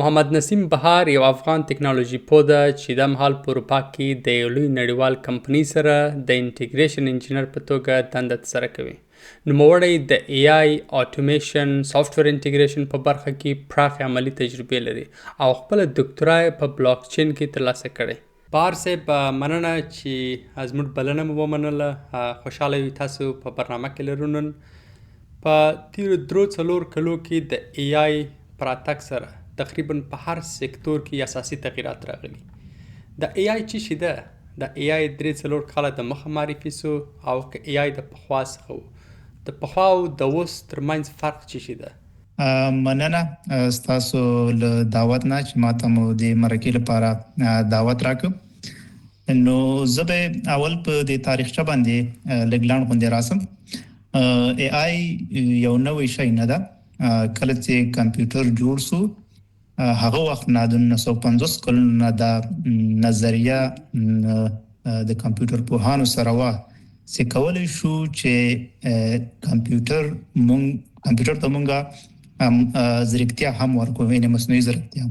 محمد نسیم بهار یو افغان ټکنالوژي پوه ده چې د مهال په اروپا کې د یو لوی نړیوال کمپنۍ سره د انټیګریشن انجینر په توګه دنده ترسره کوي. نوموړی د ای آی اټومیشن سافټویر انټیګریشن په برخه کې پراخې عملي تجربې لري او خپل دکترا په بلاک چین کې ترلاسه کړې. بهار صاحب مننه چې زموږ بلنه مو ومنله. خوشحاله یو تاسو په برنامه کې لرو. نن په تیرو درو څلور کلو کې د ای آی په راتګ سره تقریبا په هر سکتور کې اساسي تغییرات راغلي. د ای آی څه شی ده؟ د ای آی درې څلور کاله د مخه معرفي سو او که ای آی د پخوا څخه و. د پخوا او د اوس ترمنځ فرق څه شی ده؟ مننه ستاسو له دعوت نه چې ماته مو د مرکه لپاره دعوت راکړ. نو زه به اول په د تاریخچه باندې لګلان غونډه راسم. ای آی یو نوې شی نه ده. کله چې کمپیوټر جوړ سو هغه وخت نه د 1950 کلونو د نظریه د کمپیوټر پوهانو سره وا چې کولای شو چې کمپیوټر ته مونږه ځیرکتیا هم ورکو، یعنی مصنوعي ځیرکتیا.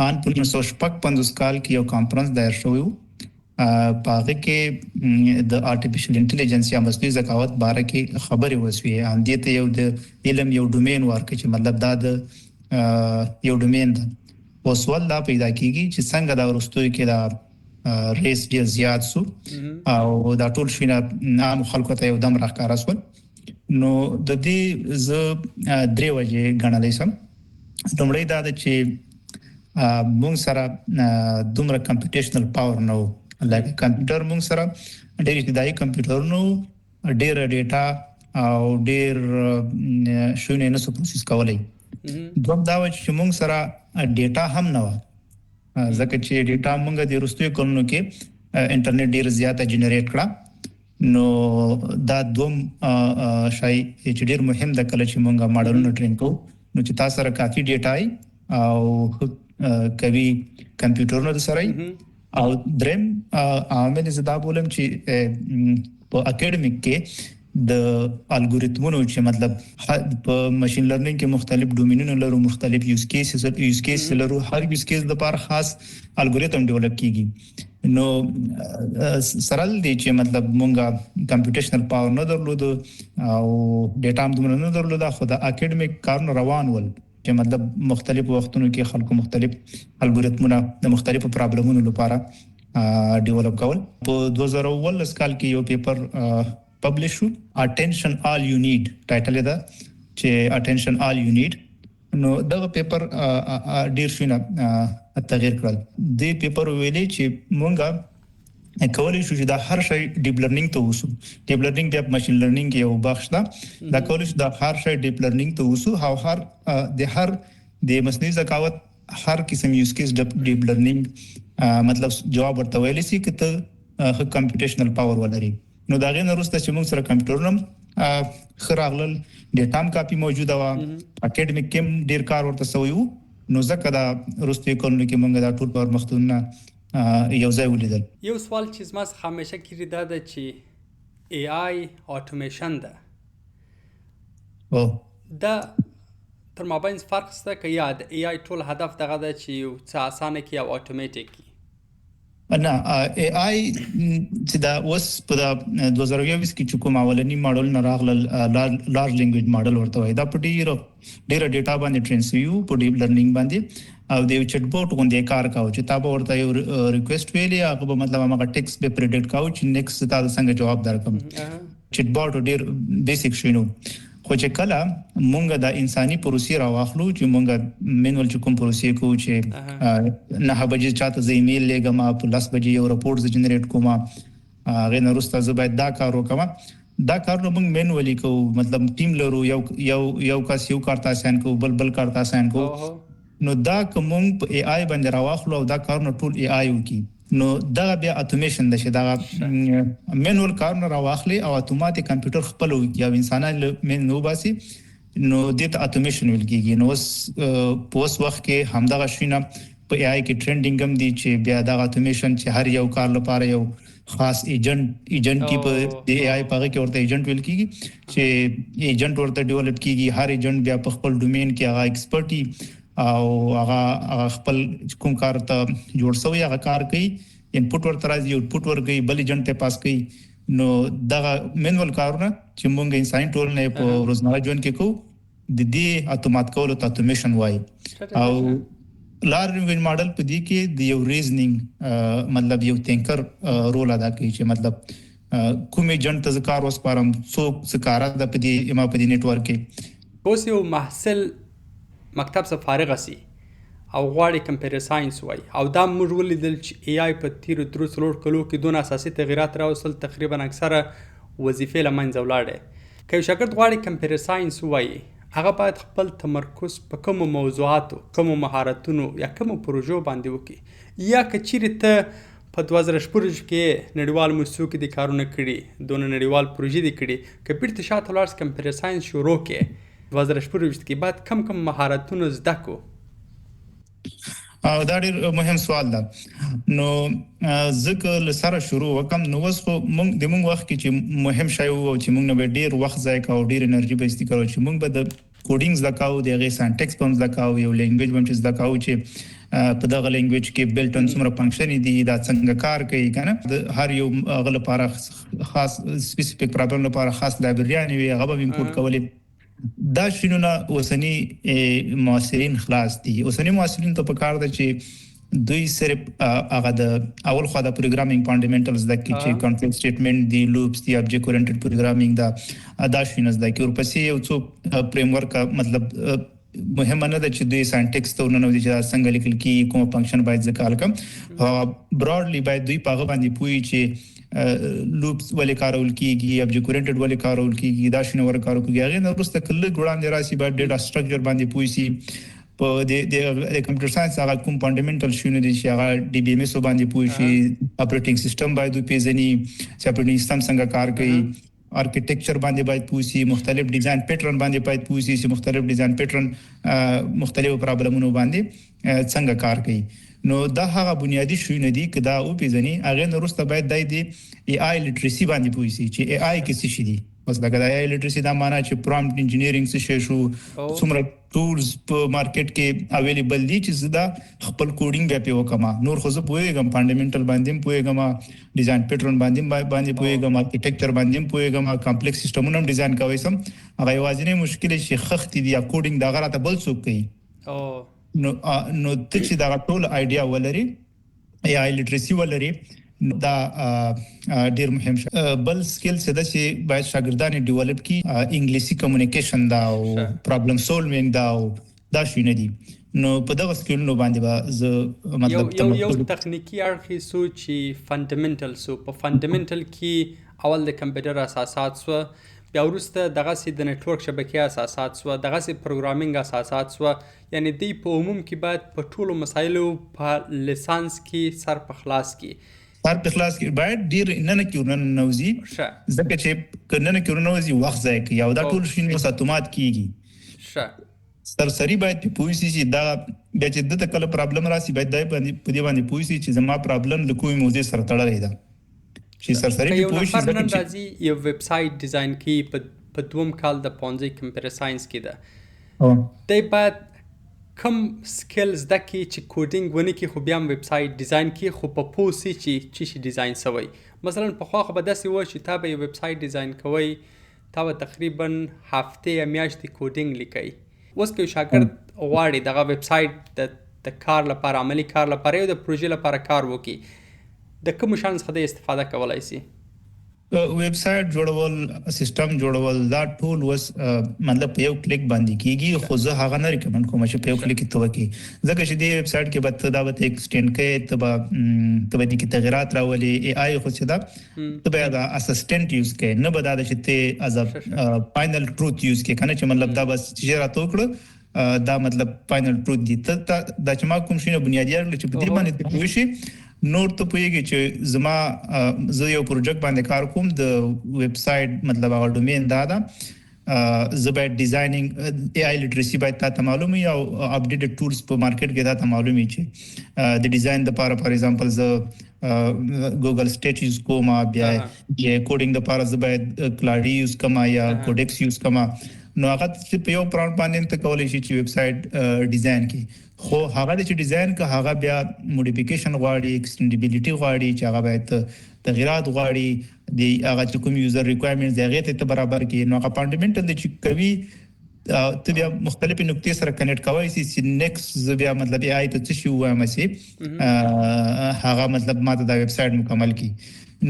ان په 1955 کال کې یو کانفرنس دایر شوی و. پاغه کې د آرټیفیشل انټيليجنس یا مصنوعي ذکاوت باره کې خبرې وسوي. هم دې ته یو د علم یو ډومین ورکړي چې مطلب دا د یو ډومین ده. وسول دا پیدا کیږي چې څنګه دا ورستوي کې دا ریس ډیر زیات سو او دا ټول شینه عام خلکو ته یو دم راښکاره سول. نو د دې ز درې وجې غنلې سم. لومړی دا ده چې مونږ سره دومره کمپیوټیشنل پاور نو، لکه کمپیوټر مونږ سره ډېر ابتدایي کمپیوټر نو، ډېر ډیټا او ډېر شونه نه سو پروسس کولای. دوم دا و چې مونږ سره ډیټا هم نه و، ځکه چې ډیټا مونږ د وروستیو کلونو کې انټرنیټ ډیر زیاته جنریټ کړه. نو دا دوم شای چې ډیر مهم د کله چې مونږه ماډلونه ټرین کوو نو چې تاسو سره کافي ډیټا ای او کوي کمپیوټرونو سره. او دریم عامل زدا بولم چې په اکیډمیک کې د الګوریتمونو چې مطلب په ماشين لرنینګ کې مختلف ډومینونه لرو، مختلف یوز کیس لرو. هر یوز کیس لپاره خاص الګوریتم ډیولپ کیږي. نو سرل دی چې مطلب مونږه کمپیوټیشنل پاور نه درلود او ډیټا هم دومره نه درلود، خو د اکیډمیک کارونه روان ول چې مطلب مختلف وختونو کې خلکو مختلف الګوریتمونه د مختلفو پرابلمونو لپاره ډیولپ کول. په 2019 کال کې یو پیپر پبلش شو، اټینشن آل یو نیډ ټایټل دا چې اټینشن آل یو نیډ. نو دا پیپر ډیر شونه تغیر کړل. دې پیپر ویلي چې مونږه کولای شو چې دا هر شی ډیپ لرنینګ ته وسو. ډیپ لرنینګ د ماشين لرنینګ یو بخش ده. دا کولای شو دا هر شی ډیپ لرنینګ ته وسو او هر د مصنوعي ذکاوت هر قسم یوز کیس ډیپ لرنینګ مطلب جواب ورته ویلی سي چې ته کمپیوټیشنل پاور ولري. نو دا غي نه وروسته چې موږ سره کمپیوټرونم خراغلل ډیټا هم کافي موجوده و، اکیډمیک کې ډیر کار ورته سوی وو. نو ځکه دا وروسته کولنو کې موږ دا ټول پر مختونه یو ځای ولیدل. یو سوال چې زما څخه همیشه کیږي دا ده چې ای آی اټومیشن ده دا تر مابین فرق شته که یا د ای آی ټول هدف دغه ده چې یو څه اسانه کړي او اټومیټیک کړي؟ نه، ای آی چې دا اوس په 2020 کې چې کوم اولنی ماډل نه راغلل لارج لینګویج ماډل ورته وای، دا په ډیره ډیټا باندې ټرین شوی په ډیپ لرنینګ باندې او د چټ بوټ باندې کار کاوه چې تاسو ورته یو ریکوست ویلی هغه به مطلب هغه ټیکست به پریډکټ کاوه چې نیکسټ تاسو څنګه جواب درکم. چټ بوټ ډیر بیسیک شینو. خو چې کله مونږ د انساني پروسې راواخلو چې مونږ مینول چې کوم پروسې کوو چې نه بجې چاته زه ایمیل لګم، په 10 بجې یو رپورټ جنریټ کوم، هغه نه وروسته زه باید دا کار وکم. دا کارونه مونږ مینولي کوو، مطلب ټیم لرو، یو کس یو کار تاسان کوو، بل کار تاسان کوو. نو دا کوم په ای آی باندې راواخلو او دا کارونه ټول ای آی وکي. نو دا بیا اټومیشن د شه دا مینول کارونه راواخلي او اتوماتیک کمپیوټر خپل یا انسانانو منو باسي. نو د ته اټومیشن ویل کیږي. نو پوس وخت کې همدغه شینه په ای آی کې ټرندینګ هم دي چې بیا دا اټومیشن چې هر یو کار لپاره یو خاص ایجنټ کی په د ای آی په کې ورته ایجنټ ویل کیږي چې ایجنټ ورته ډیولپ کیږي. هر ایجنټ بیا په خپل ډومین کې هغه ایکسپرټي او هغه خپل کوم کار ته جوړ شوی هغه کار کوي انپوټ ورته راځي اوټپوټ ورکوي بل ایجنټ ته پاس کوي نو دغه مینوال کارونه چې موږ انساني ټولنې په روزمره ژوند کې کوو د دې اتومات کولو ته اټومیشن وایي او لارنګ ماډل په دې کې د یو ریزنینګ مطلب یو تینکر رول ادا کوي چې مطلب کوم ایجنټ ته کار وسپارم څوک څه کار د په دې ما په دې نتورک کې اوس یو محصل مکتب څخه فارغ شي او غواړي کمپیوټر ساينس وای او دا موږ ولیدل چې AI په تیر درو څلور کلو کې دونه اساسي تغیرات راوستل تقریبا اکثره وظیفې لمنځه ولاړې که شاګرد غواړي کمپیوټر ساينس وای هغه باید خپل تمرکز په کوم موضوعاتو کوم مهارتونو یا کوم پروژو باندې وکړي یا که چیرې ته په 2014 کې نړیوال موسسو کې د کارونه کړي دونه نړیوال پروژې دي کړي که بیرته شاته لاړ کمپیوټر ساينس شروع کې 2014 کې بعد کم مهارتونه زده کو او دا ډېر مهم سوال ده نو ځکه لسره شروع وکم نو اوس خو موږ د موږ وخت کې چې مهم شی وو چې موږ نه ډېر وخت ځای کاو ډېر انرژي به استعمال چې موږ به د کوډینګ زکاو د غي سنټکس پم زکاو یو لینګویج هم چې زکاو چې په دغه لینګویج کې بلټ ان څومره فنکشن دي دا څنګه کار کوي کنه هر یو غل لپاره خاص سپیسیفیک پرابلم لپاره خاص لایبرری وي هغه به انپوټ کولې دا شنونه اوسنی معاصرین خلاص دي اوسنی معاصرین ته په کار ده چې دوی صرف هغه د اول خو د پروګرامینګ فانډامنټلز د کې چې کنټرول سټیټمنټ دی لوپس دی ابجیکټ اورینټډ پروګرامینګ دا شنه د کې ورپسې یو څو فریم ورک مطلب مهمه نه ده چې دوی ساينټکس ته ورننه چې څنګه لیکل کی کوم فنکشن باید ځکه کوم براډلی باید دوی په باندې پوي چې لوپس ولې کارول کیږي ابجیکټ اورینټډ ولې کارول کیږي دا شنو ور کارول کیږي هغه نو رسته کله ګوړاندې راسي باید ډیټا سټرکچر باندې پوي سي په د کمپیوټر ساينس هغه کوم فانډامنټل شنو دي چې هغه ډي بي ام اس باندې پوي شي اپریټینګ سیستم باید پیژني چې اپریټینګ سیستم څنګه کار کوي ارکیټیکچر باندې باید پوي سي مختلف ډیزاین پیټرن باندې باید پوي سي چې مختلف ډیزاین پیټرن مختلف پرابلمونو باندې څنګه کار کوي نو دا هغه بنیادی شونه دي کدا او پیژني هغه نورسته باید د AI لټریسي باندې پوي سي چې AI کې څه شي دي بس دا AI لټریسي دا معنی چې پرومپټ انجینیرینګ څه شو څومره ټولز په مارکیټ کې اویلیبل دي چې زدا خپل کوډینګ به په وکما نور خو زه پوهیږم فانډامنټل باندې پوهیږم ډیزاین پیټرن باندې پوهیږم ارکیټیکچر باندې پوهیږم کمپلیکس سیستمونه هم ډیزاین کوي سم هغه یوازینی مشکل چې خخت دي یا کوډینګ دا غلطه بل څوک کوي نو ته چې دا ټول آیډیا ولري AI لټریسي ولري دا ډیر مهم شي بل سکل څه د چې باید شاګردان ډیولپ کی انګلیسي کمیونیکیشن دا او پرابلم سولوینګ دا شي نه دي نو په دغه سکل نو باندې مطلب یو تخنیکی اړخ سوچي فانډامنټل سو په فانډامنټل کې اول د کمپیوټر اساسات سو بیا وروسته دغه سي د نتورک شبکې اساسات سو دغه سي پروګرامینګ اساسات سو یعنی دی په عموم کې باید په ټولو مسایلو په لیسانس کې سر په خلاص کې باید ډیر نه کېونه نوځي ځکه چې کنه کېونه نوځي وخت ځای کوي او دا ټول شي نو اتومات کیږي سرسری باید په پوي سي چې دا بیا چې د کله پرابلم راسي باید دای په دې باندې پوي سي چې زما پرابلم د کومې موضوع سره تړلې ده چې سرسری په پوي سي چې یو ویب سایټ ډیزاین کی په دوم کال د پونځي کمپیوټر ساينس کې ده دی باید کم سکلز د کی چې کوډینګ ونی کې خو بیا ویب سایټ ډیزاین کې خو په پوسی چې شي ډیزاین سوی مثلا په خو به داسې و چې تا به ویب سایټ ډیزاین کوي تا به تقریبا هفته یا میاشتې کوډینګ لیکي اوس که شاګرد غواړي دغه ویب سایټ د کار لپاره عملی کار لپاره او د پروژې لپاره کار وکړي د کوم شان څخه د استفاده کولای شي ویب سایټ جوړول سیستم جوړول دا ټول وس مطلب په یو کلیک باندې کیږي خو زه هغه نه ریکمند کوم چې په یو کلیک ته وکی ځکه چې دی ویب سایټ کې به دا وته ایکسټند کې ته به د تغیرات راولي AI خو چې دا ته به دا اسسټنټ یوز کې نه به دا چې ته از فائنل ټروث یوز کې کنه چې مطلب دا بس چې راته وکړه دا مطلب فائنل ټروث دی ته دا چې ما کوم شي نه بنیادی اړ چې په دې باندې پوه شي نور ته پوهیږي چې زما زه یو پروجیکټ باندې کار کوم د ویب سایټ مطلب هغه ډومین دا زه باید ډیزاینینګ AI لټریسي باید ته معلومي او اپډیټډ ټولز په مارکیټ کې دا ته معلومي چې د ډیزاین لپاره فار ایگزامپل زه ګوګل سټیچ یوز کوم بیا کوډینګ لپاره زه باید کلاډي یوز کوم یا کوډکس یوز کوم نو هغه چې په یو پرونټ باندې ته کولای شي چې ویب سټ ډیزاین کړي خو هغه چې ډیزاین که هغه بیا موډیفیکیشن غواړي ایکسټینډیبিলিټي غواړي چې هغه باید تغیرات غواړي دی هغه چې کوم یوزر ریکوایرمنټس دی هغه ته برابر کړي نو هغه فانډامنټل د چې کوي ته بیا مختلفې نقطې سره کنیکټ کوي چې نیکسټ بیا مطلب AI ته څه شي وایم چې هغه مطلب ماته دا ویب سټ مکمل کی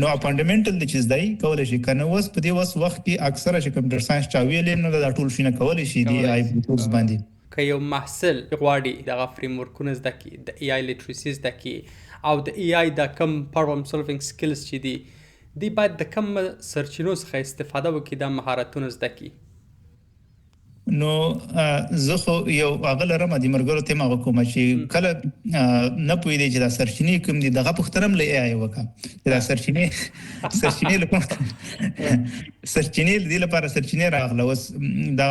نو فانډامنټل د چیز دی کولای شي کنه وس په دې وخت کې اکثره چې کمپیوټر ساينس چا ویلې نو دا ټول شي نه کولای شي دی AI ټولز باندې که یو محصل غواړي دغه فریم ورکونه زده کړي د AI لیټریسي زده کړي او د AI د کم پرابلم سولوینګ سکلز چې دي باید د کم سرچینو څخه استفاده وکړي د مهارتونو زده کړي نو زه خو یو هغه لرم د مرګرو ته ما کوم چې کله نه پوي دی چې دا سرچینې کوم دي دغه پخترم لې AI وکړه دا سرچینې لکه سرچینې دی لپاره سرچینې راغله وس دا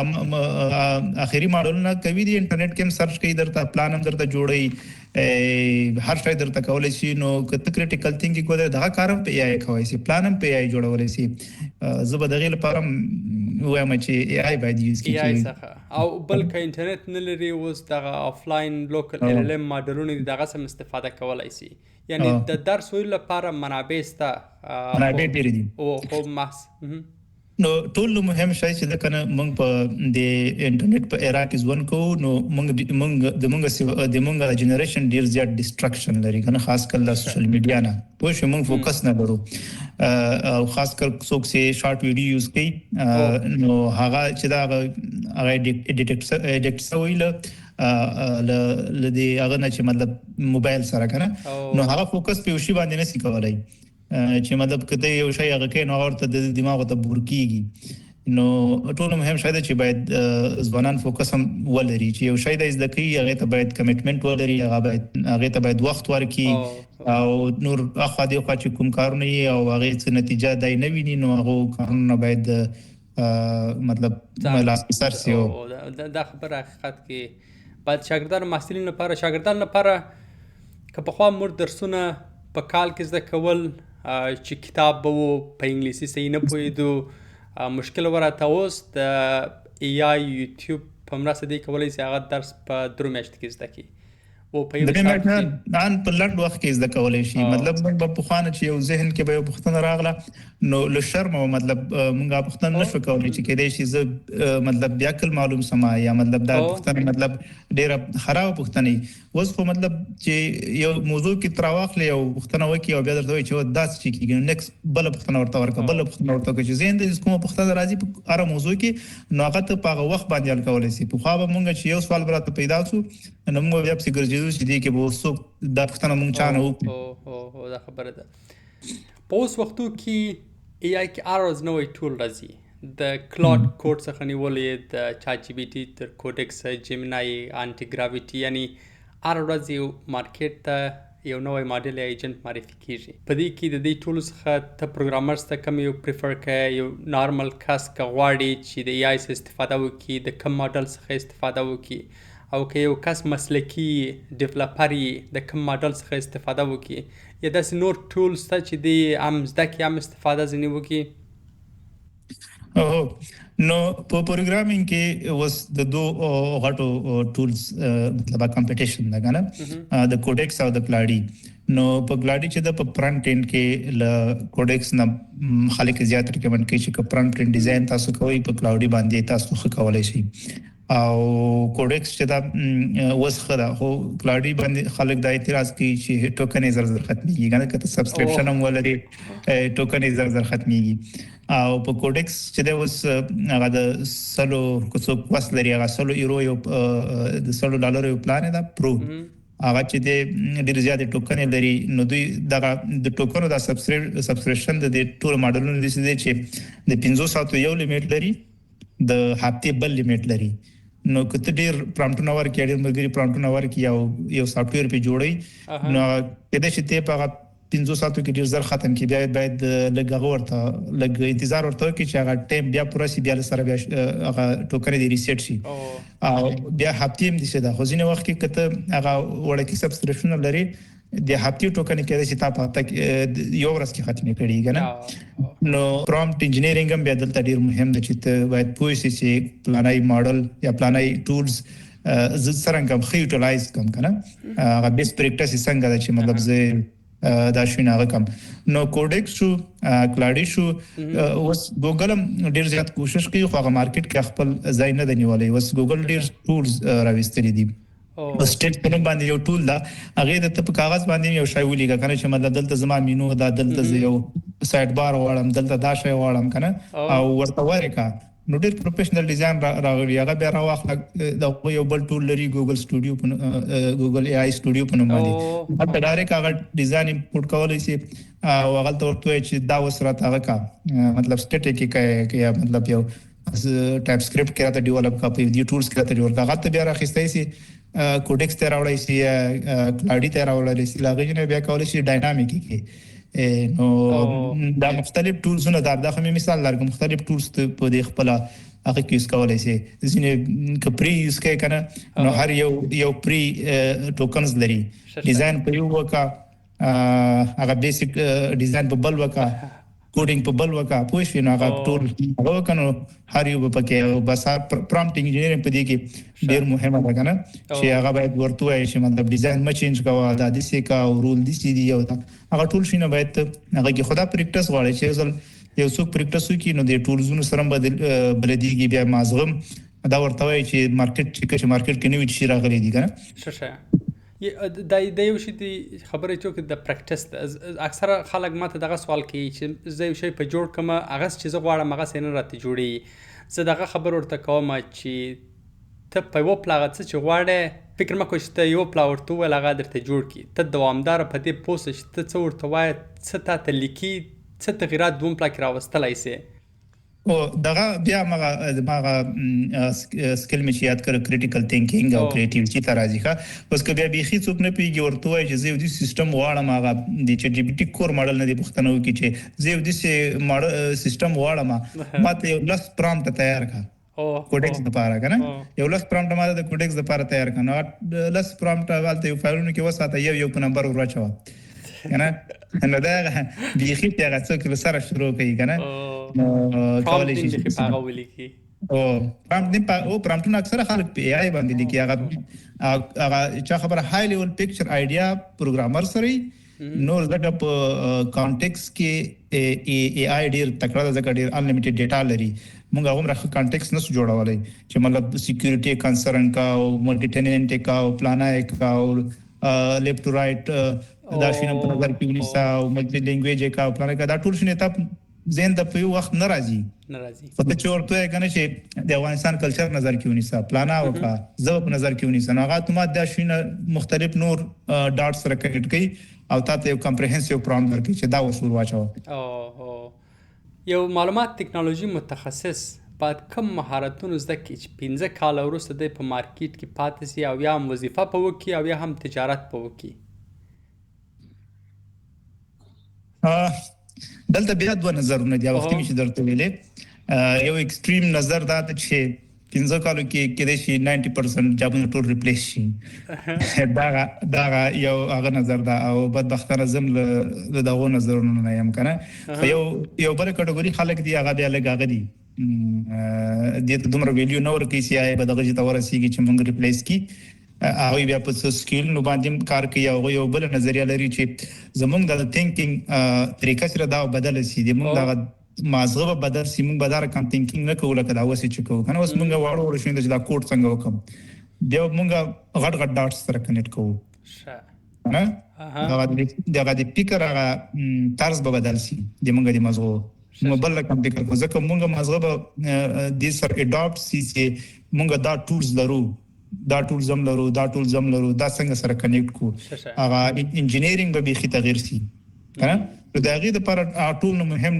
اخیری ماډل نه کوي دی انټرنیټ کې سرچ کوي درته پلان هم درته جوړي هر شای درته کولای شي نو کته کریټیکل تھینکینګ کوی دغه کارم په AI کوي سي پلان هم په AI جوړولای شي زه به دغه لپاره وایم چې AI باید یوز کړي او بلکې انټرنیټ نه لري اوس دغه آفلاین لوکل LLM ماډلونه دغه سم استفاده کولای شي یعنی د درس ویلو لپاره منابع شته منابع ډېر دي او خو ماس نو ټول مهم شای چې د کنه موږ په د انټرنیټ په ایرا کې ژوند کوو نو موږ د جنریشن ډیر زیات ډیسټرکشن لري کنه خاص کله سوشل میډیا نه پوه شو موږ فوکس نه لرو او خاص کر څوک چې شارټ ویډیو یوز کوي نو هغه چې دا هغه ډیټیکټ سوی له دې هغه نه چې مطلب موبایل سره کنه نو هغه فوکس په وشي باندې نشي کولای چې مطلب کته یو شی هغه کې نو ورته د دماغ ته بور کیږي نو ټول مهم شاید چې باید ځوانان فوکس هم ولري چې یو شی د زده کوي هغه ته باید کمټمنټ ولري هغه ته باید وخت ورکړي او نور اخو دی خو چې کوم کارونه او هغه څه نتیجه دای نه ویني نو هغه کارونه باید مطلب لاس سرسیو دا خبره حقیقت کې باید شاګردان لپاره که په خوا مور درسونه په کال کې زده کول چې کتاب به په انګلیسي صحیح نه پوهېدو مشکل ورته اوس د AI یوټیوب په مرسته دی کولی شي هغه درس په 3 میاشتو کې زده کړي او په یو ځان په لږ وخت کې زده کولی شي مطلب موږ په خوانه چې یو ذهن کې به یو پوښتنه راغله نو له شرم او مطلب موږ پوښتنه نشو کولی چې کېدای شي زه مطلب بیا کل معلوم سما یا مطلب دا پوښتنه مطلب ډېره خراب پوښتنه اوس په مطلب چې یو موضوع کې تراواخلې او پوښتنه وکي او بیا درته وایي چې داس چې کېږي نیکسټ بل پوښتنه ورته ورکړه بل پوښتنه ورته کوي چې زین د کومه پوښتنه راځي په هر موضوع کې نو هغه ته په وخت باندې حل کولای شي په خو به موږ چې یو سوال براته پیدا شو نو موږ بیا په ګرځېدو چې دی کې به وسو دا پوښتنه موږ چانه او دا خبره ده په اوس وختو کې AI کې ارز نوې ټول راځي د کلاود کوډ څخه نیولې د چات جی پی ټي تر کوډکس جیمنای انټي ګراویټي یعنی هر ورځ یو مارکیټ ته یو نوی ماډل یا ایجنټ معرفي کیږي په دې کې د دې ټولو څخه ته پروګرامرز ته کوم یو پریفر کوي یو نارمل کس که غواړي چې د AI څخه استفاده وکړي د کوم ماډل څخه استفاده وکړي او که یو کس مسلکی ډیولپر د کوم ماډل څخه استفاده وکړي یا داسې نور ټولز ته چې دی هم زده کړي هم استفاده ځینې وکړي نو په پروګرامینګ کې اوس د دوه غټو ټولز مطلب کمپټیشن دا کنه د کوډکس او د کلاډي نو په کلاډي چې د فرنٹ اینډ کې ل کوډکس نه خلک زیات ریکمند کوي چې فرنٹ اینډ ډیزاین تاسو کوی په کلاډي باندې تاسو خو کولای شئ او کوډکس چې دا وسخه خو کلاډي باندې خلک د اعتراض کوي چې ټوکن یې زر ختميږي کنه کته سبسکرپشن هم ولري ټوکن یې زر ختميږي او په کوډکس چې دا وس هغه د سلو کوڅو وس لري هغه سلو یورو یو د $100 یو پلان دا پرو هغه چې د ډیر زیات ټوکن لري نو دوی د ټوکنو د سبسکرپشن د ټول ماډلونو د چې د 500 یو لیمټ لري د هفته بل لیمټ لري نو کته ډیر پرامپټ نور کې ډیر مرګري پرامپټ نور کې یو سافټویر په جوړي نو کله چې ته په 500 کې ډیر زر ختم کې باید لګ ورته لګ انتظار ورته کې چې هغه ټیم بیا پوره سی بیا سره بیا هغه ټوکن دی ریسیټ شي او بیا هفته هم دي چې دا خو ځینې وخت کې کته هغه وړکی سبسکرپشن لري د هفته ټوکن کې چې تاسو ته یو ورځ کې ختمه کړي کنه نو پرومپټ انجینیرینګ هم بیا دلته ډیر مهم دی چې ته باید پوه شې چې پلانای ماډل یا پلانای ټولز زه څنګه خې یوټیلایز کوم کنه هغه بیس پریکټیس څنګه دا چې مطلب زه دا شوی نه کوم نو کوډکس شو کلاډي شو اوس ګوګل هم ډیر زیات کوشش کوي خو هغه مارکیټ کې خپل ځای نه دی نیولای اوس ګوګل ډیر ټولز راوستلي دي سټیټ په نوم باندې یو ټول دا هغه د په کاغذ باندې یو شی ولیکه کنه چې مطلب دلته زما مینو دا دلته یو سایډ بار واړم دلته دا شی واړم کنه او ورته ورکا نو ډیر پروفیشنل ډیزاین راغلی هغه بیا راوخله دا یو بل ټول لري ګوګل سټوډیو په ګوګل اي آی سټوډیو په نوم باندې هغه ډایرکټ هغه ډیزاین امپورټ کولای شي او هغه ته چې دا وسره هغه کا مطلب سټیټیک کې یا مطلب یو ټایپ سکرپټ کې راته ډیولپ کا په دې ټولز کې راته ډیولپ هغه ته بیا راخستای شي کوډکس ته راوړی شي کلاډي ته راوړی شي لاغې نه بیا کولای شي ډاینامیک کې نو دا مختلف ټولزونه دا خو مثال لرم مختلف ټولز په دې خپل هغه کې یوز کولای شي ځینې کپری یوز کوي کنه نو هر یو پری ټوکنز لري ډیزاین په یو وکا هغه بیسیک ډیزاین په بل وکا کوډینګ په بل وکا پوه شئ نو هغه ټول هغه کنه هر یو په کې بس پرومپټ انجینیرینګ په دې کې ډیر مهمه ده کنه چې هغه باید ورته وایي چې مطلب ډیزاین ما چینج کاوه دا د سی کا او رول دي سي دی او هغه ټول شنو باید هغه کې خدا پریکټیس غواړي چې یو څوک پریکټیس وکړي نو د ټولزونو سره بلدیږي بیا مازغم دا ورته وایي چې مارکیټ کې نوې شي راغلي دي کنه شه د یو شي دی خبرې چې د پریکټیس اکثره خلک ماته دغه سوال کوي چې زه یو شی په جوړ کوم هغه چې زه غواړم هغه سینه راته جوړي زه دغه خبر ورته کوم چې ته په یو پلاغه چې غواړې فکر مکو چې ته یو پلا ورته ول هغه درته جوړ کی ته دوامدار په دې پوسټ چې ته څه ورته وای څه ته لیکي څه تغیرات دوم پلا کې راوستلای سي او دغه بیا مغه سکل می یاد کړ کریټیکل تھینکینګ او کریټیویټی ته راځي ښه اوس که بیا بيخي څوک نه پیږي ورته وایي چې زه یو دې سیستم واړم هغه د چټ جی پی ټی کور ماډل نه دی پښتنو کې چې زه یو دې ماډل سیستم واړم ماته یو لس پرامپټ تیار کړه کوډکس لپاره کنه یو لس پرامپټ ماته د کوډکس لپاره تیار کړه لس پرامپټ غلطه یو فایلونو کې وساته یو په نمبر ورچو کنه نو دا بيخي ته څوک سره شروع کوي کنه کالج کې پاغه ولیکي او پرامپټونه اکثر خلک په اي آی باندې لیکي هغه چې خبره های لیول پکچر آیډیا پروګرامر سره نو زګه په کانټیکس کې اي آی ډیر تکړه ځکه ډیر انلیمیټډ ډیټا لري موږ هغه راخه کانټیکس نس جوړولای چې مطلب سکیورټي کنسرن کا او ملټی ټیننټ کا او پلانای کا او لیفټ ټو رائټ دا شینم په نظر کې ونیسا او ملټی لینګویج کا او پلانای کا دا ټول شنه ته زين د په وخت ناراضي په چې ورته کنه چې د افغانستان کلچر نظر کې ونیسا پلانا وکا زو په نظر کې ونیسا هغه ته ماده شینه مختلف نور ډاټس سره کنیکټ کړي او تاسو یو کمپریهنسیو پروګرام ورکړي چې دا وصول واچو یو معلومات ټکنالوژي متخصص بعد کم مهارتونو زده کی چې 15 کال وروسته د په مارکیټ کې پاتې سي او یا وظیفه په وکی او یا هم تجارت په وکی دلته بیا دوه نظرونه دي وختي چې درته ویلې یو ایکستریم نظر دا چې 15 کالو کې د شي 90% جابونه ټول ریپلیس شي دا یو هغه نظر دا او بدبختانه زم له دغه نظرونو نه يم کنه یو بل کټګوري خلک دي هغه بیا لګاغ دي د دومره ویډیو نو ورکې سي آی به دغه چې تورسيږي چې موږ ریپلیس کی هغه بیا په سکیل نو باندې کار کوي او یو بل نظریه لري چې زمونږ د تھینکینګ طریقه سره دا بدل شي د موږ د مازغه بدل شي موږ بدل کم تھینکینګ نه کوله کدا وسی چې کوو کنه اوس موږ واړو ورشین د کوډ څنګه وکم بیا موږ غټ غټ ډاټس سره کنیکټ کوو نه دا د فکر هغه طرز به بدل شي د موږ د مازغه موبایل کم فکر کو ځکه موږ مازغه د سر اډاپټ سي چې موږ دا ټولز لرو دا ټول زم لرو دا څنګه سره کنیکټ کو هغه انجینیرینګ به بيخي تغیر شي کنه دا غي د پر ټول مهم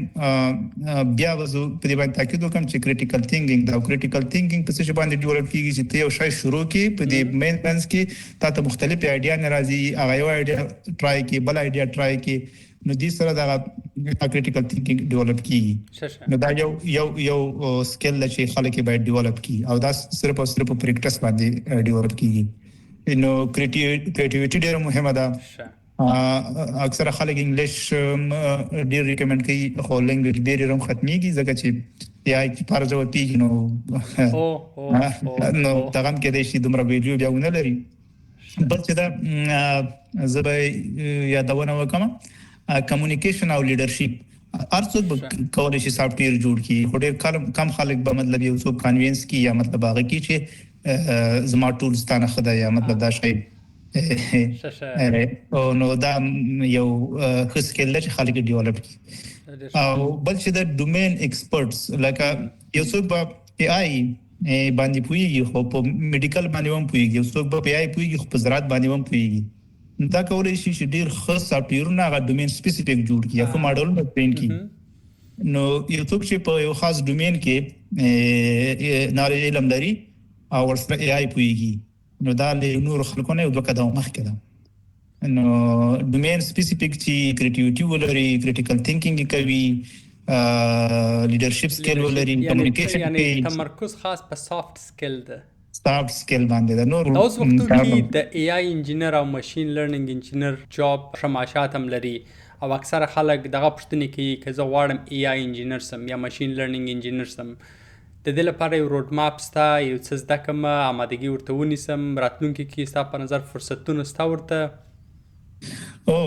بیا وزو په دې باندې تاکید وکم چې کریټیکل تھینکینګ دا کریټیکل تھینکینګ په څه باندې ډیولپ کیږي چې ته یو شای شروع کی په دې مین پلانز کې تاسو مختلف ایډیا ناراضي هغه یو ایډیا ټرای کی بل ایډیا ټرای کی نو دې سره دا کریټیکل تھینکینګ ډیولپ کیږي نو دا یو سکل چې خلک باید ډیولپ کی او دا صرف پریکټیس باندې ډیولپ کیږي نو کریټیویټی ډیره مهمه ده اکثره خلک انګلیش ډیر ریکمند کوي خو لینګویج بیریر هم ختميږي ځکه چې AI کی پر ځو پیږي نو نو دا هم کې د شي دومره ویډیو بیا ونه لري بل چې دا زبې یادونه وکم کمیونیکیشن او لیډرشپ ارڅوک کولای شي سافټویر جوړ کړي خو ډېر کم خلک به مطلب یو څو کنوینس کی یا مطلب هغه کی چې زما ټولز تانه خدای یا مطلب دا شی او نو دا یو خسکل چې خلک ډیولپ کی او بل چې د ډومین ایکسپرټس لکه یو څوک په AI باندې پويږي خو په میډیکل باندې هم پويږي یو څوک په AI پويږي خو په زراعت باندې هم پويږي دا کولای شي چې ډیر خاص سافټویرونه هغه ډومین سپیسیفیک جوړ کړي یا کوم ماډل نه ټرین کړي نو یو څوک چې په یو خاص ډومین کې نالج علم لري او ورسره AI پويږي نو دا له نور خلکو نه یو دوه قدم مخکې ده نو ډومین سپیسیفیک چې کریټیویټي ولري کریټیکل ثینکینګ کوي لیډرشپ سکیل ولري کمیونیکیشن یعنی تمرکز خاص په سافټ سکیل ده سافټ سکیل باندې ده نور اوس وختو کې د AI انجینر او ماشين لرنینګ انجینر جاب شماشات هم لري او اکثره خلک دغه پښتنې کوي چې زه غواړم AI انجینر سم یا ماشين لرنینګ انجینر سم د دې لپاره یو روډ ماپ ستا یو څه زده کوم آمادګي ورته ونیسم راتلونکي کې ستا په نظر فرصتونه ستا ورته او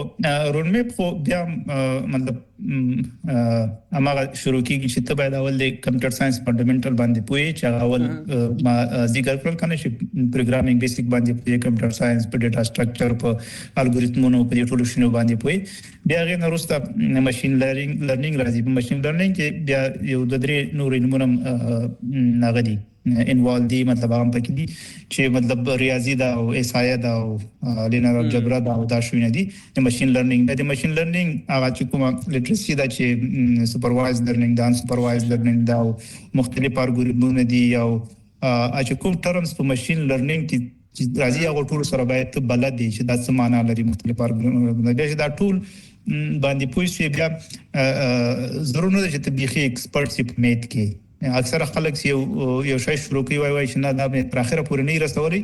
روډ میپ خو بیا مطلب اماغه شروع کیږي چې ته باید اول د کمپیوټر ساينس فندامنټل باندې پوي چې اول ما ذکر کړل کنه چې پروګرامینګ بیسیک باندې پوي کمپیوټر ساينس په ډیټا سټرکچر په الګوریتمونو په ټولو شنو باندې پوي بیا غي نورسته ماشين لرنینګ راځي په ماشين لرنینګ کې بیا یو د درې نور علمونه نغدي انوالو دي مطلب هم پکې دي چې مطلب ریاضي دا او احصایه دا او لینیر الجبرا دا او دا شوینه دي د ماشين لرنینګ د ماشين لرنینګ هغه چې کومه لټریسي دا چې سپروایز لرنینګ دا سپروایز لرنینګ دا مختلف الګوریتمونه دي او چې کوم ټرمز په ماشين لرنینګ کې چې راځي هغه ټول سره باید بلد دي چې دا څه معنی لري مختلف الګوریتمونه دا ټول باندې پوه شي بیا ضروري نه چې تبلیغي ایکسپرټ شپ میت کې اکثر خلک یو شای شروع کوي وای چې نه دا په اخره پورې نه رسولي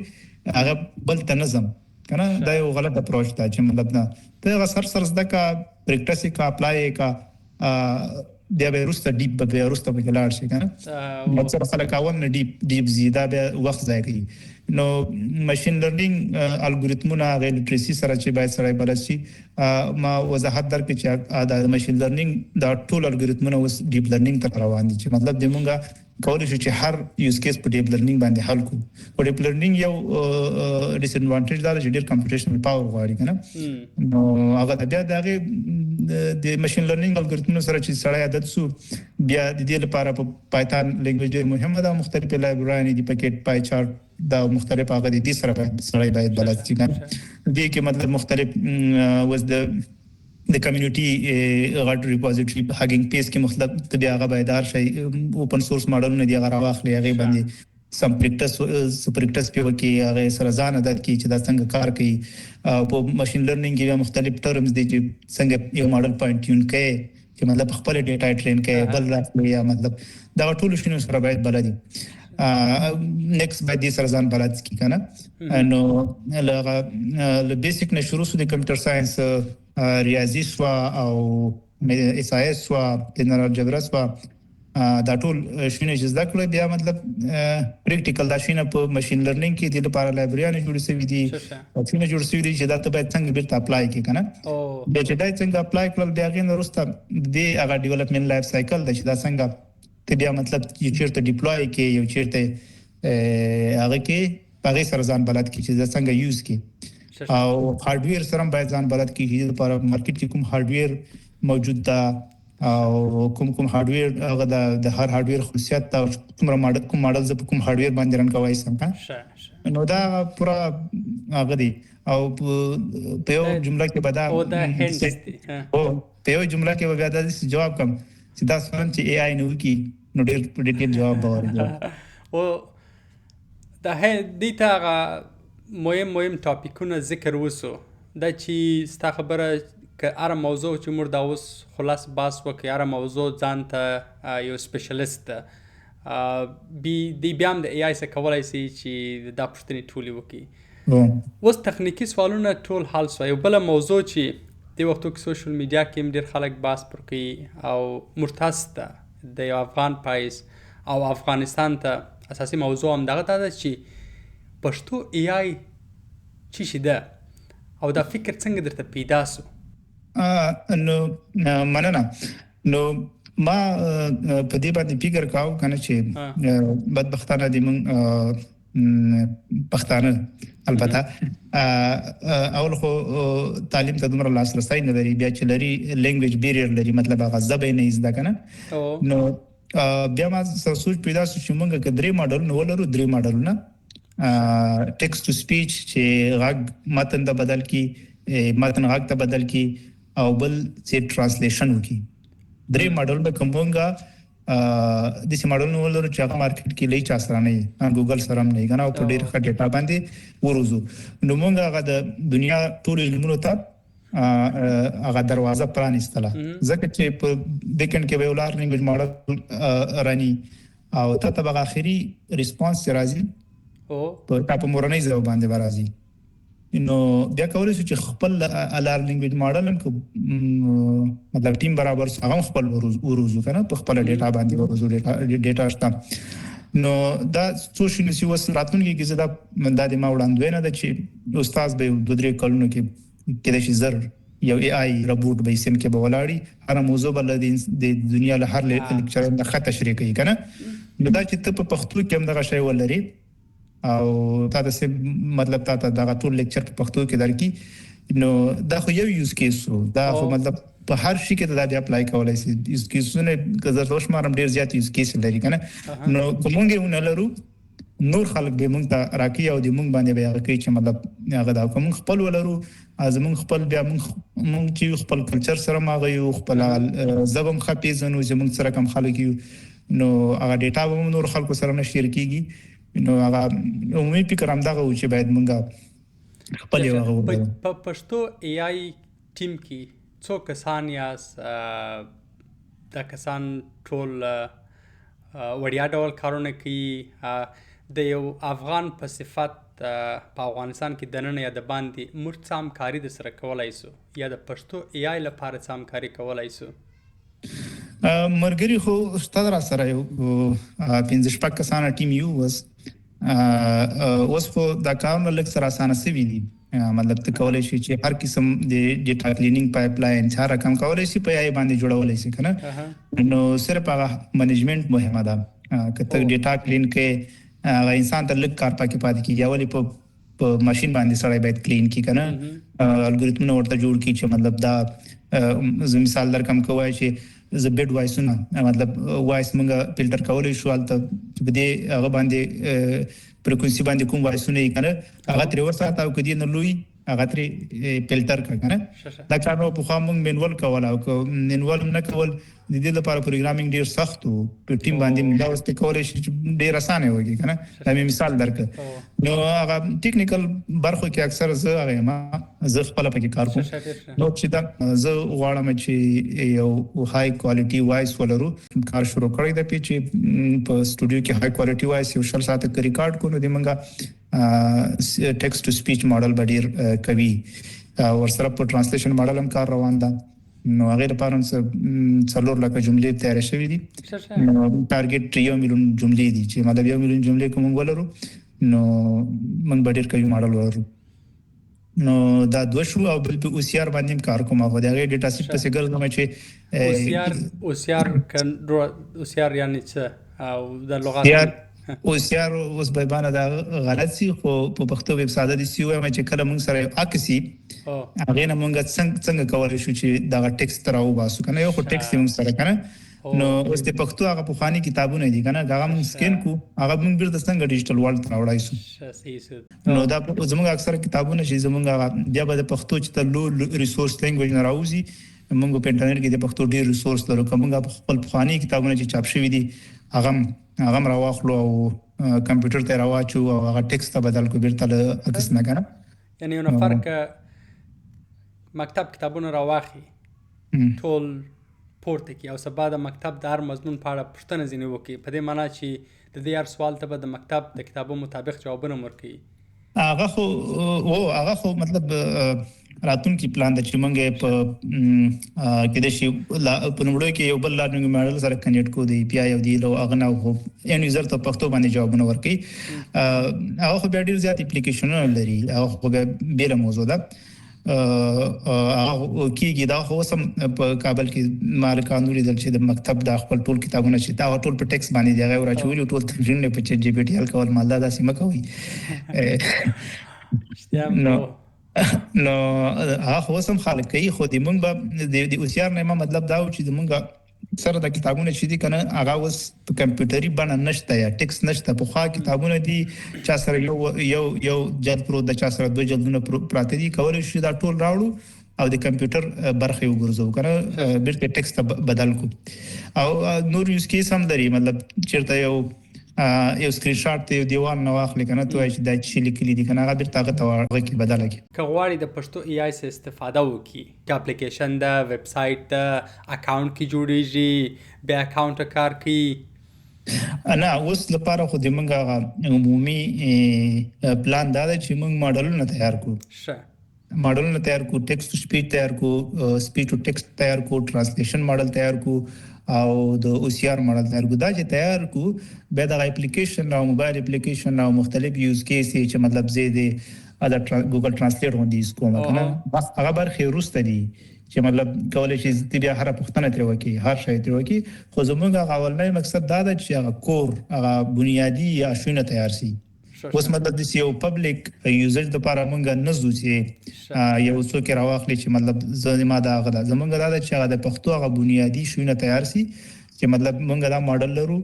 هغه بل تنظیم کنه دا یو غلط اپروچ دی چې مطلب نه ته سر زده کا پریکټیس کا اپلای کا بیا به روسته ډیپ به روسته به لاړ شي کنه اکثر خلک اول نه ډیپ زیاده به وخت ځای کوي نو ماشين لرنینګ الګوریتمونه غیر لټریسي سره چې باید سره بلشي ما وضاحت درکې چې دا ماشين لرنینګ دا ټول الګوریتمونه اوس ډیپ لرنینګ ته روان دي چې مطلب د مونږه کولای شي چې هر یوز کیس په ډیپ لرنینګ باندې حل کو په ډیپ لرنینګ یو ډیس ایڈوانټیج دا چې ډیر کمپیوټیشنل پاور غواړي کنه نو هغه بیا دغه د ماشين لرنینګ الګوریتمونو سره چې سره عادت سو بیا د دې لپاره په پایتون لینګویج مهمه ده مختلف لایبرری دي پکیټ پای چارت دا مختلف هغه دي سره باید بلد شي کنه دې کې مطلب مختلف وز د کمیونټي غټ ریپوزیټری هاګینګ پیس کې مطلب ته هغه بایدار شي اوپن سورس ماډلونه دی هغه راوخلي هغه باندې سم پریکټس په کې هغه سره ځان عادت کی چې دا څنګه کار کوي په ماشين لرنینګ کې مختلف ټرمز دي چې څنګه یو ماډل پوینټ ټیون کوي چې مطلب خپل ډیټا ټرین کوي بل راځي یا مطلب دا ټول شنو سره باید بلدي نیکست باید دې سره ځان بلد کی کنه نو له بیسیک نه شروع سو د کمپیوټر ساينس ریاضي سوا او احصایه سوا لینیر الجبرا سوا دا ټول شنو چې زده کړل بیا مطلب پریکټیکل دا شنو په ماشين لرنینګ کې د لپاره لایبرری جوړ شوی دي او شنو جوړ شوی دي چې دا ته باید څنګه بیرته اپلای کی کنه به چې دا څنګه اپلای کړل بیا غین وروسته د هغه ډیولپمنٹ لایف سایکل د چې دا څنګه ته بیا مطلب چې چیرته ډیپلوي کې یو چیرته هغه کې هغه سره ځان بلد کی چې دا څنګه یوز کی او هارډویر سره باید ځان بلد کی چې لپاره مارکیټ کې کوم هارډویر موجود ده او کوم هارډویر هغه د هر هارډویر خصوصیت او کوم ماډل ز په کوم هارډویر باندې رن کوي څنګه نو دا پورا هغه دی او په یو جمله کې بدا او په یو جمله کې بیا د جواب کوم چې دا څنګه چې AI نو کی نو ډېر ډیټیل جواب ورکړي او دا دې ته مهم ټاپیکونه ذکر وسو دا چې ستا خبره که هر موضوع چې موږ دا اوس خلاص باس وکړو هر موضوع ځان ته یو سپیشلیست بیا هم د AI څخه کولای شي چې دا پوښتنې ټولې وکړي اوس تخنیکی سوالونه ټول حل شو. یو بله موضوع چې د وختو کې سوشل میډیا کې هم ډېر خلک بحث پر کوي او مرتبط ده د یو افغان پایس او افغانستان ته اساسي موضوع هم دغه ده چې پښتو ای آی څه شي ده او دا فکر څنګه درته پیدا سو؟ نو مننه. نو ما په دې باندې فکر کاوه کنه چې بدبختانه دي مون پښتانه البته اول خو تعلیم ته دومره لاسرسي نه لري، بیا چې لري لینګویج بیریر لري، مطلب هغه زبې نه زده کنه. نو بیا ما سوچ پیدا شو چې موږ کې درې ماډل نو ولرو، درې ماډلونه ټیکست ټو سپیچ چې غږ متن ته بدل کی، متن غږ ته بدل کی، او بل چې ترانسلیشن وکي. درې ماډل به کومونګه د سې ماډل نو ولر چې هغه مارکیټ کې لې چا سره نه ګوګل سره نه کنه او په ډېر ښه ډیټا باندې ورزو. نو موږ هغه د دنیا ټول علمونو ته هغه دروازه پرانیستله، ځکه چې په بیکند کې به ولر لینګویج ماډل رانی او ته به اخري ریسپانس راځي او په مورنۍ ځو باندې راځي. نو بیا کولای شو چې خپل الار لینګویج ماډل مطلب ټیم برابر هغه خپل وروزو کنه په خپل ډیټا باندې وروزو ډیټا شته. نو دا سوشل سی وس راتلونکي کې زدا د ما وړاندوینه ده چې استاد به د درې کلونو کې کله شي زر یو ای آی روبوټ به سیم کې به ولاړی هر موضوع بل د دنیا له هر لیکچر نه خط تشریح کوي کنه. نو دا چې ته په پښتو کې هم دغه شی ولري او تا د مطلب تا دا ټول لیکچر په پښتو کې درکې، نو دا خو یو یوز کیس وو. دا خو مطلب په هر شي کې دا اپلای کولای شي. یوز کیسونه کزر دوش مارم ډیر زیات یوز کیس لري کنه. نو کومګه ونلرو نور خلک به مونږ ته راکې او د مونږ باندې بیا کوي چې مطلب هغه دا کوم خپل ولرو از مونږ خپل بیا مونږ چې خپل کلچر سره ماغه یو خپل زبم خپېزنو چې مونږ سره کم خلک یو، نو هغه ډیټا به نور خلکو سره نه شیر کیږي. نو هغه عمومي فکر هم دغه و چې باید مونږ خپل یو هغه په پښتو ای آی ټیم کې څو کسان یاست؟ دا کسان ټول وړیا ډول کارونه کوي؟ د یو افغان په صفت په افغانستان کې دننه یا د باندې موږ څه همکاري د سره کولای سو یا د پښتو ای آی لپاره څه همکاري کولای سو؟ مرګري خو ستاسو را سره یو 15 کسانه ټیم یو اوس خو دا کارونه لږ سره اسانه سوي دي. مطلب ته کولای شي چې هر قسم د ډیټا کلینینګ پایپ لاین څار رقم کولای شي په ای باندې جوړولای شي کنه. نو صرف هغه منیجمنت مهمه ده. کته ډیټا کلین کې هغه انسان ته لږ کار پکې پاتې کیږي، اولی په ماشين باندې سره باید کلین کی کنه، الګوریتمونه ورته جوړ کی چې مطلب دا زه مثال درکم کوی چې ز بیډ وایسونه مطلب وایس مونږه فلټر کولای شو البته په دې هغه باندې فریکوئنسي باندې کوم وایسونه یې کنه هغه تر ورسره تاو کدي نه لوی هغه تر فلټر کنه. دا کار نو په خامون منول کول او منول نه کول د دې لپاره پروګرامینګ ډیر سخت وو. په ټیم باندې دا واست کولای شي ډیر اسانه وږي کنه. دا می مثال درک. نو هغه ټیکنیکل برخو کې اکثر زه هغه ما زه خپل پکې کار کوم. نو چې دا زه غواړم چې یو های کوالټي وایس ولرو. کار شروع کړی د پیچې په سټوډیو کې های کوالټي وایس یو شل ساعت کې ریکارډ کړو د منګه ټیکست ټو سپیچ ماډل باندې کوي ورسره په ترانسلیشن ماډل هم کار روان ده. نو هغه لپاره څلور لکه جملې تیار شوې دي. نو ټارګټ 1 میلیون جملې دي چې مطلب 1 میلیون جملې کوم ولرو نو موږ به ډېر کوي ماډل ولرو. نو دا دوه شو او بل په اوسیار باندې کار کوم. هغه د ډیټا سیټ په څیر کوم چې اوسیار یعنی څه او د لغات اوسیار اوس به باندې دا غلط سي خو په پښتو ویب ساده دي سی وایم چې کله موږ سره اکسي هغه نه موږ څنګه کولای شو چې دا ټیکست راو باسو کنه یو خو ټیکست موږ سره کنه. نو اوس د پښتو هغه په خاني کتابونه دي کنه هغه موږ سکین کو هغه موږ بیرته څنګه ډیجیټل ورلد راوړای شو. نو دا زموږ اکثر کتابونه چې زموږ بیا به د پښتو چې ته لو ریسورس لینګویج نه راوځي موږ په انټرنیټ کې د پښتو ډیر ریسورس لرو. کومه خپل خاني کتابونه چې چاپ شوی دي هغه راواخلو او کمپیوټر ته راواچو او هغه ټیکست ته بدل کو بیرته اکس نه کنه. یعنی یو فرق مکتب کتابونه راواخي ټول پورته کی او سبا د مکتب د هر مضمون په اړه پوښتنه ځینې وکړي په دې معنی چې د دې هر سوال ته به د مکتب د کتابو مطابق جوابونه ورکړي. هغه خو مطلب راتلونکي پلان د چې مونږه په کې د شی په نوړو کې یو بل لارنګ ماډل سره کنیکټ کو دی پی آی او دی لو اغنا خو ان یوزر ته پښتو باندې جوابونه ورکړي هغه خو ډېر زیات اپلیکیشنونه لري هغه خو به موضوع ده کېږي دا خو سم په کابل کې مالکانو لیدل چې د مکتب د خپل ټول کتابونه چې دا ټول په ټیکس باندې دی غوړه چولې ټول ترجمه په چټ جی پی ټی ال کول مالدا د سیمه کوي نو هغه سم خلک کوي خو د مونږ به د اوسيار نه مطلب دا و چې د مونږ سره د کتابونه چې دي کنه هغه اوس په کمپیوټري باندې نشته یا ټیکس نشته په خوا کتابونه دي چا سره یو جلد پرو د چا سره دوه جلدونه پراته دي کول شي دا ټول راوړو او د کمپیوټر برخه وګرځو کنه بیرته ټیکس ته بدل کو او نور یوز کیس هم لري مطلب چیرته یو سکرین شاټ ته دیوال نو واخلې کنه ته چې د چي لیکلي دي کنه هغه بیرته هغه ته کې بدل کی کغواړي د پښتو ای آی څخه استفاده وکي د اپلیکیشن د ویب سټ د اکاونټ کې جوړیږي به اکاونټ کار کوي انا اوس لپاره خو د منګه عمومي پلان دا چې موږ ماډلونه تیار کوو ماډلونه تیار کوو ټیکست ټو سپیچ تیار کوو سپیچ ټو ټیکست تیار کوو ټرانسلیشن ماډل تیار کوو او د اوسيار ماډل تیار کوو دا چې تیار کوو به د اپلیکیشن او موبایل اپلیکیشن او مختلف یوز کیس چې مطلب زیاده د ګوګل ترانسلیټ باندې کوم کنه بس هغه برخه روسته دي چې مطلب کولای شي چې بیا هر پښتنه تر وکی هر شی تر وکی خو زموږ غوړنی مقصد دا ده چې هغه کور هغه بنیادی یا شونه تیار شي اوس مطلب د یو پبلک یوزر د لپاره مونږ نه زو چې یو څوک راوخلی چې مطلب زما دا غدا زمونږ دا چې هغه د پښتو هغه بنیادی شونه تیار سي چې مطلب مونږ دا ماډل لرو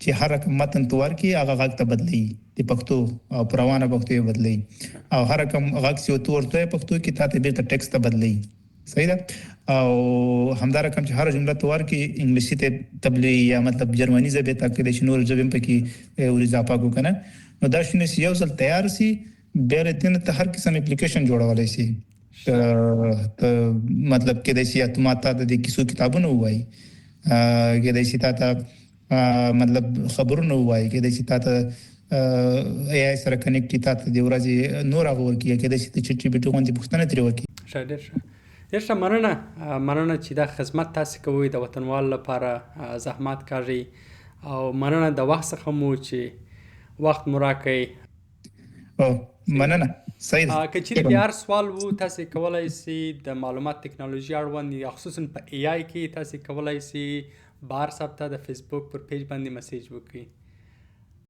چې هر کوم متن تور کې هغه غږ ته بدلی د پښتو او پروانه پښتو بدلی او هر کوم غږ چې تور ته پښتو کې ته به ټیکست ته بدلی صحیح ده او همدار کوم چې هر جمله تور کې انګلیسي ته تبلی یا مطلب جرمني زبې ته کې د شنور ژبې په کې ور اضافه کو کنه نو دا شنه یو ځل تیار سي بیا رتنه ته هر قسم اپلیکیشن جوړولای شي ته مطلب کې د سي اتماته د کیسو کتابونه وای کې د سي ته مطلب خبرونه وای کې د سي ته اي اي سره کنیکټ ته د ورځې نور هغه کې د سي ته چټي بیټو باندې پښتنه تری وکی ډېر مننه چې دا خدمت تاسو کوي د وطنوال لپاره زحمت کوي او مننه د وخت څخه مو چې وخت مراکې مننه صحیح کچې بیا سوال وو تاسو کولای شئ د معلومات ټکنالوژي اړوند یا خصوصا په ای آی کې تاسو کولای شئ بار صاحب ته د فیسبوک پر پیج باندې میسج وکړئ